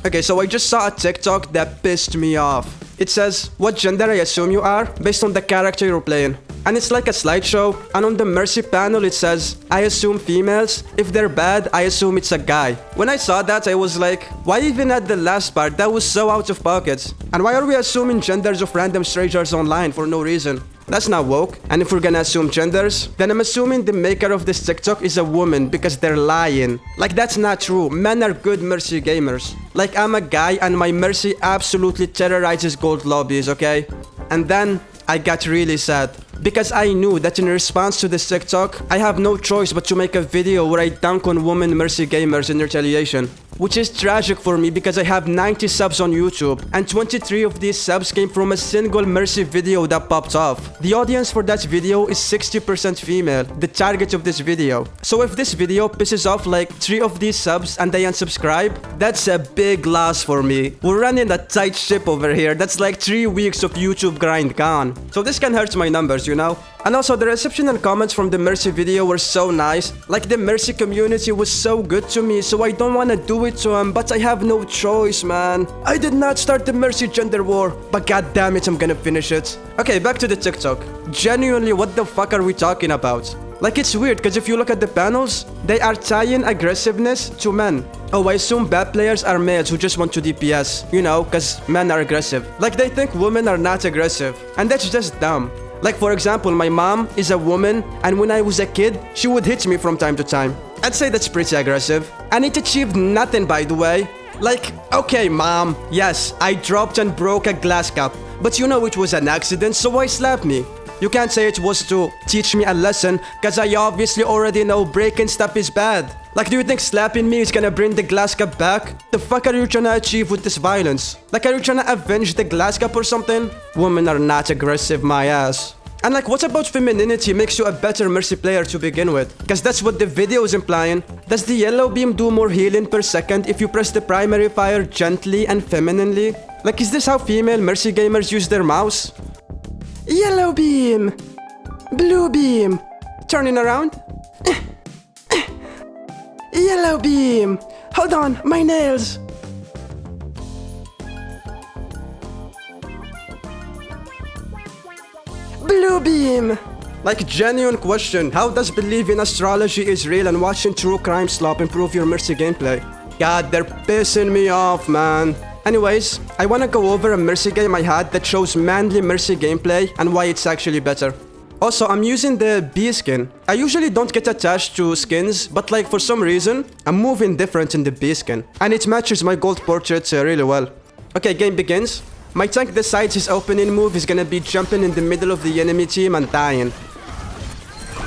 Okay, so I just saw a TikTok that pissed me off. It says, what gender I assume you are based on the character you're playing. And it's like a slideshow, and on the Mercy panel it says, I assume females. If they're bad, I assume it's a guy. When I saw that, I was like, why even at the last part? That was so out of pocket. And why are we assuming genders of random strangers online for no reason? That's not woke. And if we're gonna assume genders, then I'm assuming the maker of this TikTok is a woman because they're lying. Like, that's not true. Men are good Mercy gamers. Like, I'm a guy and my Mercy absolutely terrorizes gold lobbies, okay? And then I got really sad because I knew that in response to this TikTok, I have no choice but to make a video where I dunk on women Mercy gamers in retaliation. Which is tragic for me because I have 90 subs on YouTube and 23 of these subs came from a single Mercy video that popped off. The audience for that video is 60% female, the target of this video. So if this video pisses off like 3 of these subs and they unsubscribe, that's a big loss for me. We're running a tight ship over here. That's like 3 weeks of YouTube grind gone. So this can hurt my numbers, you know? And also the reception and comments from the Mercy video were so nice. Like, the Mercy community was so good to me, so I don't wanna do it to them, but I have no choice, man. I did not start the Mercy gender war, but god damn it, I'm gonna finish it. Okay, back to the TikTok. Genuinely, what the fuck are we talking about? Like, it's weird, because if you look at the panels, they are tying aggressiveness to men. Oh, I assume bad players are males who just want to DPS, you know, because men are aggressive. Like, they think women are not aggressive, and that's just dumb. Like, for example, my mom is a woman, and when I was a kid, she would hit me from time to time. I'd say that's pretty aggressive. And it achieved nothing, by the way. Like, okay, mom, yes, I dropped and broke a glass cup, but you know it was an accident, so why slap me? You can't say it was to teach me a lesson, cause I obviously already know breaking stuff is bad. Like, do you think slapping me is gonna bring the glass cup back? The fuck are you trying to achieve with this violence? Like, are you trying to avenge the glass cup or something? Women are not aggressive, my ass. And like, what about femininity makes you a better Mercy player to begin with? Cause that's what the video is implying. Does the yellow beam do more healing per second if you press the primary fire gently and femininely? Like, is this how female Mercy gamers use their mouse? Yellow beam! Blue beam! Turning around? Yellow beam! Hold on, my nails! Blue beam! Like, genuine question, how does believing astrology is real and watching true crime slop improve your Mercy gameplay? God, they're pissing me off, man. Anyways, I wanna go over a Mercy game I had that shows manly Mercy gameplay and why it's actually better. Also, I'm using the bee skin. I usually don't get attached to skins, but like, for some reason, I'm moving different in the bee skin. And it matches my gold portrait really well. Okay, game begins. My tank decides his opening move is gonna be jumping in the middle of the enemy team and dying.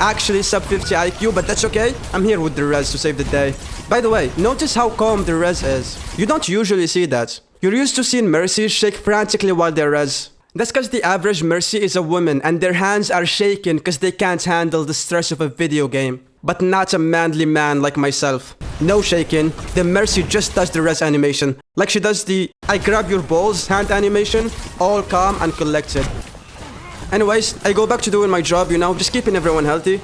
Actually sub 50 IQ, but that's okay. I'm here with the res to save the day. By the way, notice how calm the res is. You don't usually see that. You're used to seeing Mercy shake frantically while they res. That's cause the average Mercy is a woman and their hands are shaking cause they can't handle the stress of a video game. But not a manly man like myself. No shaking, the Mercy just does the res animation. Like she does the I grab your balls hand animation, all calm and collected. Anyways, I go back to doing my job, you know, just keeping everyone healthy.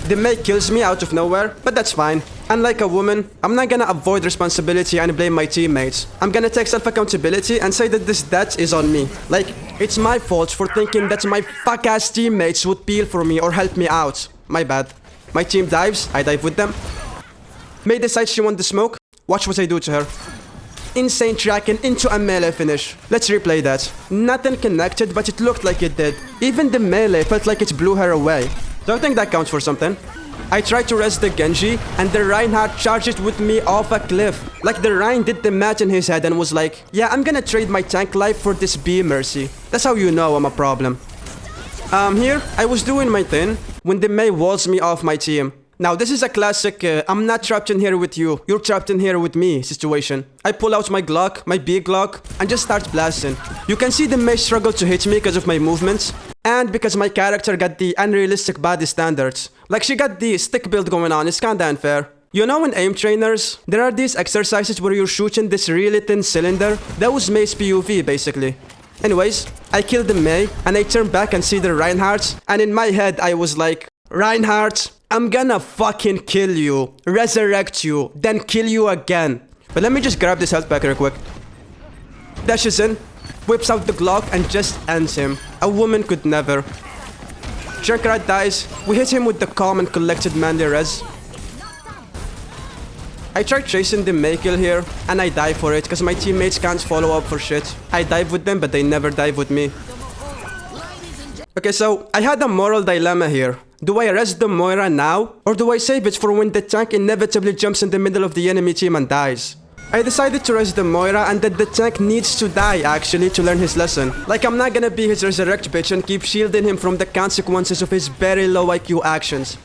The Mei kills me out of nowhere, but that's fine. Unlike a woman, I'm not gonna avoid responsibility and blame my teammates. I'm gonna take self-accountability and say that this death is on me. Like, it's my fault for thinking that my fuck-ass teammates would peel for me or help me out. My bad. My team dives, I dive with them. Mei decides she wants the smoke. Watch what I do to her. Insane tracking into a melee finish. Let's replay that. Nothing connected, but it looked like it did. Even the melee felt like it blew her away. Don't think that counts for something. I tried to res the Genji, and the Reinhardt charged it with me off a cliff. Like, the Rein did the math in his head and was like, yeah, I'm gonna trade my tank life for this bee Mercy. That's how you know I'm a problem. Here, I was doing my thing when the Mei walls me off my team. Now, this is a classic, I'm not trapped in here with you, you're trapped in here with me situation. I pull out my Glock, my big Glock, and just start blasting. You can see the Mei struggle to hit me because of my movements, and because my character got the unrealistic body standards. Like, she got the stick build going on, it's kinda unfair. You know, in aim trainers, there are these exercises where you're shooting this really thin cylinder. That was Mei's POV, basically. Anyways, I killed the Mei, and I turn back and see the Reinhardt, and in my head, I was like, Reinhardt, I'm gonna fucking kill you, resurrect you, then kill you again. But let me just grab this health pack real quick. Dashes in, whips out the Glock and just ends him. A woman could never. Junkrat dies. We hit him with the calm and collected manly res. I tried chasing the May kill here, and I die for it because my teammates can't follow up for shit. I dive with them, but they never dive with me. Okay, so I had a moral dilemma here. Do I res the Moira now, or do I save it for when the tank inevitably jumps in the middle of the enemy team and dies? I decided to res the Moira and that the tank needs to die actually to learn his lesson. Like I'm not gonna be his resurrect bitch and keep shielding him from the consequences of his very low IQ actions.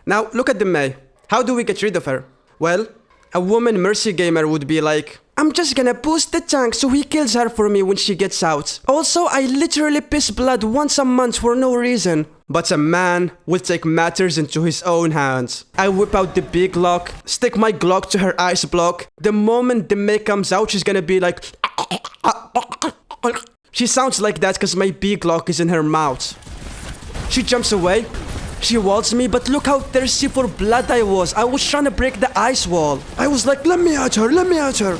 Now look at the May. How do we get rid of her? Well, a woman Mercy gamer would be like, I'm just gonna boost the tank so he kills her for me when she gets out. Also, I literally piss blood once a month for no reason. But a man will take matters into his own hands. I whip out the big Glock, stick my Glock to her ice block. The moment the May comes out, she's gonna be like... She sounds like that because my big Glock is in her mouth. She jumps away. She walls me, but look how thirsty for blood I was. I was trying to break the ice wall. I was like, let me at her, let me at her.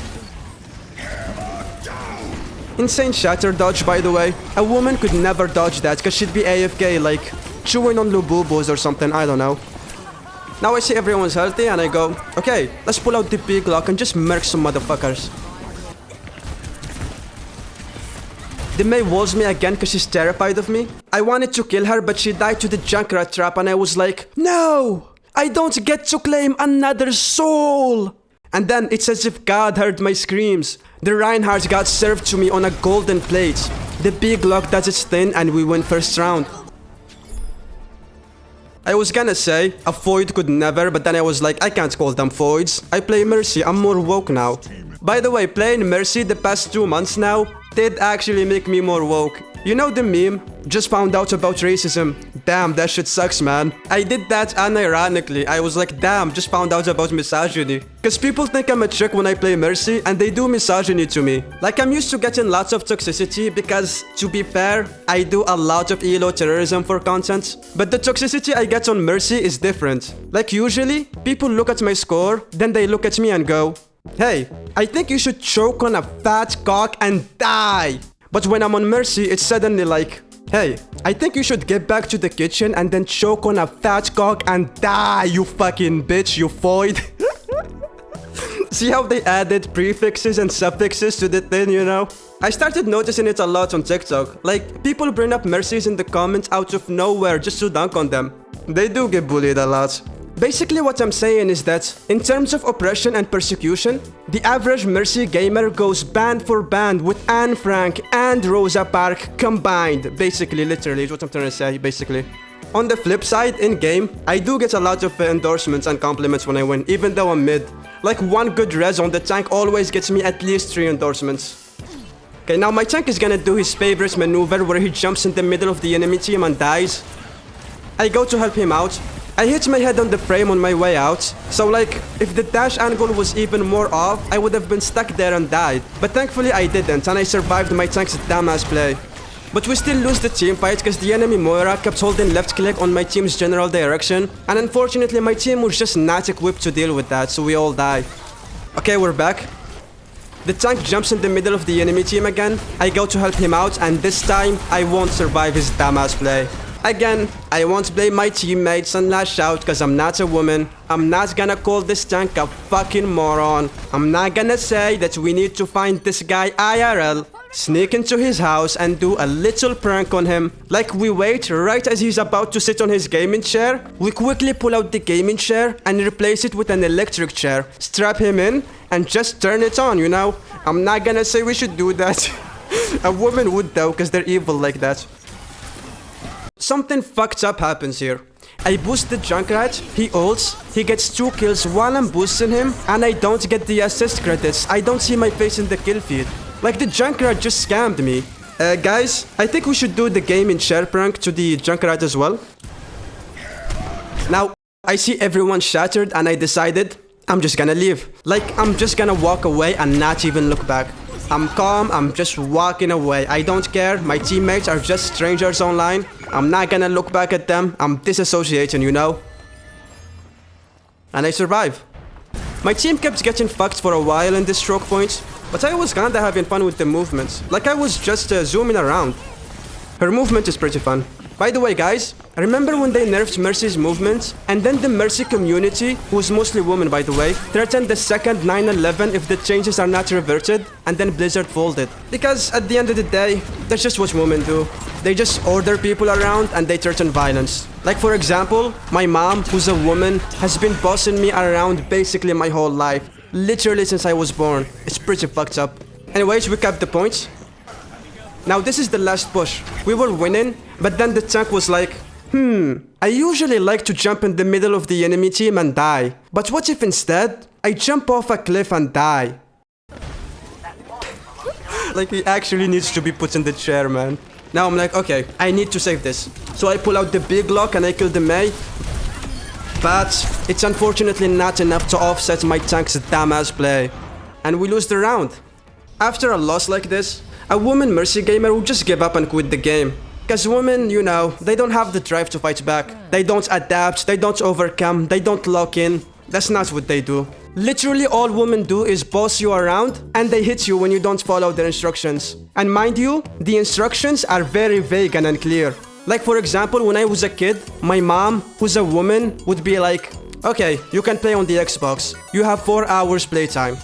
Insane shatter dodge, by the way. A woman could never dodge that because she'd be AFK, like chewing on Lububos or something, I don't know. Now I see everyone's healthy and I go, okay, let's pull out the big Glock and just murk some motherfuckers. The May walls me again because she's terrified of me. I wanted to kill her, but she died to the Junkrat trap and I was like, no! I don't get to claim another soul! And then it's as if God heard my screams. The Reinhardt got served to me on a golden plate. The big Glock does its thing and we win first round. I was gonna say, a Void could never, but then I was like, I can't call them Voids. I play Mercy, I'm more woke now. By the way, playing Mercy the past 2 months now did actually make me more woke. You know the meme? Just found out about racism. Damn, that shit sucks, man. I did that unironically. I was like, damn, just found out about misogyny. Cause people think I'm a chick when I play Mercy and they do misogyny to me. Like I'm used to getting lots of toxicity because, to be fair, I do a lot of ELO terrorism for content. But the toxicity I get on Mercy is different. Like usually, people look at my score, then they look at me and go, hey, I think you should choke on a fat cock and die. But when I'm on Mercy, it's suddenly like, hey, I think you should get back to the kitchen and then choke on a fat cock and die, you fucking bitch, you void. See how they added prefixes and suffixes to the thing, you know? I started noticing it a lot on TikTok. Like, people bring up Mercies in the comments out of nowhere just to dunk on them. They do get bullied a lot. Basically what I'm saying is that, in terms of oppression and persecution, the average Mercy gamer goes band for band with Anne Frank and Rosa Parks combined. Basically, literally, is what I'm trying to say, basically. On the flip side, in-game, I do get a lot of endorsements and compliments when I win, even though I'm mid. Like, one good res on the tank always gets me at least 3 endorsements. Okay, now my tank is gonna do his favorite maneuver where he jumps in the middle of the enemy team and dies. I go to help him out. I hit my head on the frame on my way out, so like, if the dash angle was even more off, I would have been stuck there and died. But thankfully I didn't, and I survived my tank's dumbass play. But we still lose the team fight because the enemy Moira kept holding left click on my team's general direction, and unfortunately my team was just not equipped to deal with that, so we all die. Okay, we're back. The tank jumps in the middle of the enemy team again. I go to help him out, and this time, I won't survive his dumbass play. Again, I won't blame my teammates and lash out cause I'm not a woman. I'm not gonna call this tank a fucking moron. I'm not gonna say that we need to find this guy IRL, sneak into his house and do a little prank on him. Like we wait right as he's about to sit on his gaming chair, we quickly pull out the gaming chair and replace it with an electric chair, strap him in and just turn it on, you know? I'm not gonna say we should do that. A woman would though cause they're evil like that. Something fucked up happens here. I boost the Junkrat, he ults, he gets 2 kills while I'm boosting him, and I don't get the assist credits. I don't see my face in the kill feed. Like the Junkrat just scammed me. Guys, I think we should do the game in share prank to the Junkrat as well. Now, I see everyone shattered and I decided I'm just gonna leave. Like, I'm just gonna walk away and not even look back. I'm calm, I'm just walking away. I don't care, my teammates are just strangers online. I'm not gonna look back at them, I'm disassociating, you know? And I survive. My team kept getting fucked for a while in this stroke point, but I was kinda having fun with the movement. Like I was just zooming around. Her movement is pretty fun. By the way guys, remember when they nerfed Mercy's movement? And then the Mercy community, who's mostly women by the way, threatened the second 9/11 if the changes are not reverted, and then Blizzard folded. Because at the end of the day, that's just what women do. They just order people around and they threaten violence. Like for example, my mom, who's a woman, has been bossing me around basically my whole life. Literally since I was born. It's pretty fucked up. Anyways, we kept the points. Now this is the last push. We were winning, but then the tank was like, I usually like to jump in the middle of the enemy team and die. But what if instead, I jump off a cliff and die? Like he actually needs to be put in the chair, man. Now I'm like, okay, I need to save this. So I pull out the big lock and I kill the Mei. But it's unfortunately not enough to offset my tank's dumbass play. And we lose the round. After a loss like this, a woman Mercy gamer would just give up and quit the game. Cause women, you know, they don't have the drive to fight back. They don't adapt, they don't overcome, they don't lock in. That's not what they do. Literally all women do is boss you around and they hit you when you don't follow their instructions. And mind you, the instructions are very vague and unclear. Like for example, when I was a kid, my mom, who's a woman, would be like, okay, you can play on the Xbox. You have 4 hours playtime.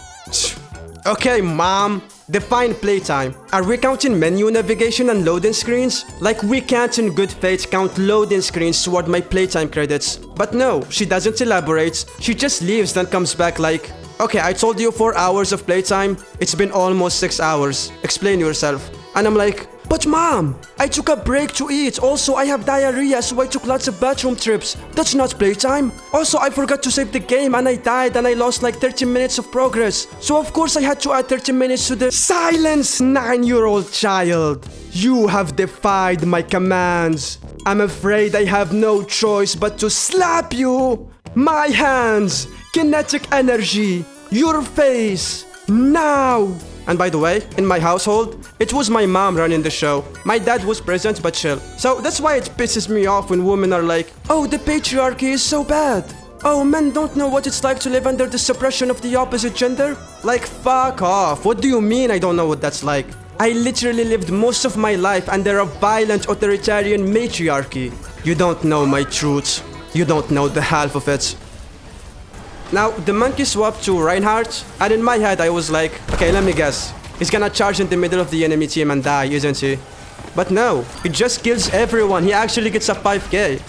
Okay, mom. Define playtime. Are we counting menu navigation and loading screens? Like we can't in good faith count loading screens toward my playtime credits. But no, she doesn't elaborate. She just leaves then comes back like, okay, I told you 4 hours of playtime. It's been almost 6 hours. Explain yourself. And I'm like, but mom, I took a break to eat. Also, I have diarrhea, so I took lots of bathroom trips. That's not playtime. Also, I forgot to save the game and I died and I lost like 30 minutes of progress. So of course I had to add 30 minutes to the— Silence, 9-year-old child. You have defied my commands. I'm afraid I have no choice but to slap you. My hands, kinetic energy, your face, now. And by the way, in my household, it was my mom running the show. My dad was present but chill. So that's why it pisses me off when women are like, oh, the patriarchy is so bad. Oh, men don't know what it's like to live under the suppression of the opposite gender. Like, fuck off. What do you mean I don't know what that's like? I literally lived most of my life under a violent authoritarian matriarchy. You don't know my truth. You don't know the half of it. Now, the monkey swapped to Reinhardt, and in my head I was like, okay, let me guess. He's gonna charge in the middle of the enemy team and die, isn't he? But no, he just kills everyone. He actually gets a 5k.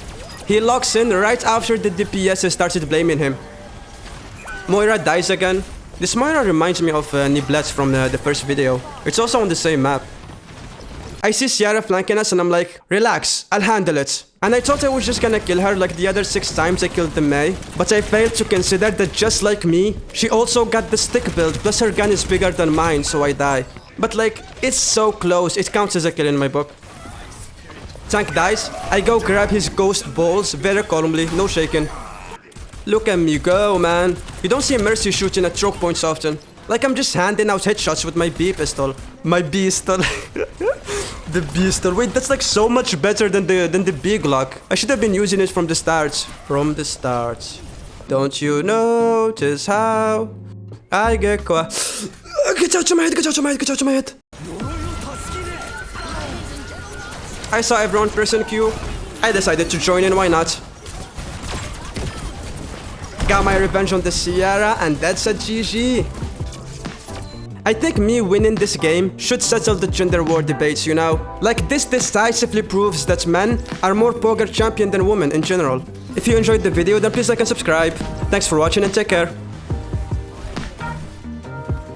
He locks in right after the DPS started blaming him. Moira dies again. This Moira reminds me of Niblet from the first video. It's also on the same map. I see Sierra flanking us and I'm like, relax, I'll handle it. And I thought I was just gonna kill her like the other 6 times I killed the Mei, but I failed to consider that just like me, she also got the stick build, plus her gun is bigger than mine, so I die. But like, it's so close, it counts as a kill in my book. Tank dies, I go grab his ghost balls very calmly, no shaking. Look at me go, man. You don't see Mercy shooting at choke points often. Like I'm just handing out headshots with my B pistol. My pistol. The pistol. Wait, that's like so much better than the big lock. I should have been using it from the start. From the start. Don't you notice how I get quiet? Get out of my head, get out of my head, get out of my head. I saw everyone pressing Q. I decided to join in, why not? Got my revenge on the Sierra, and that's a GG. I think me winning this game should settle the gender war debates, you know? Like this decisively proves that men are more poker champion than women in general. If you enjoyed the video, then please like and subscribe. Thanks for watching and take care.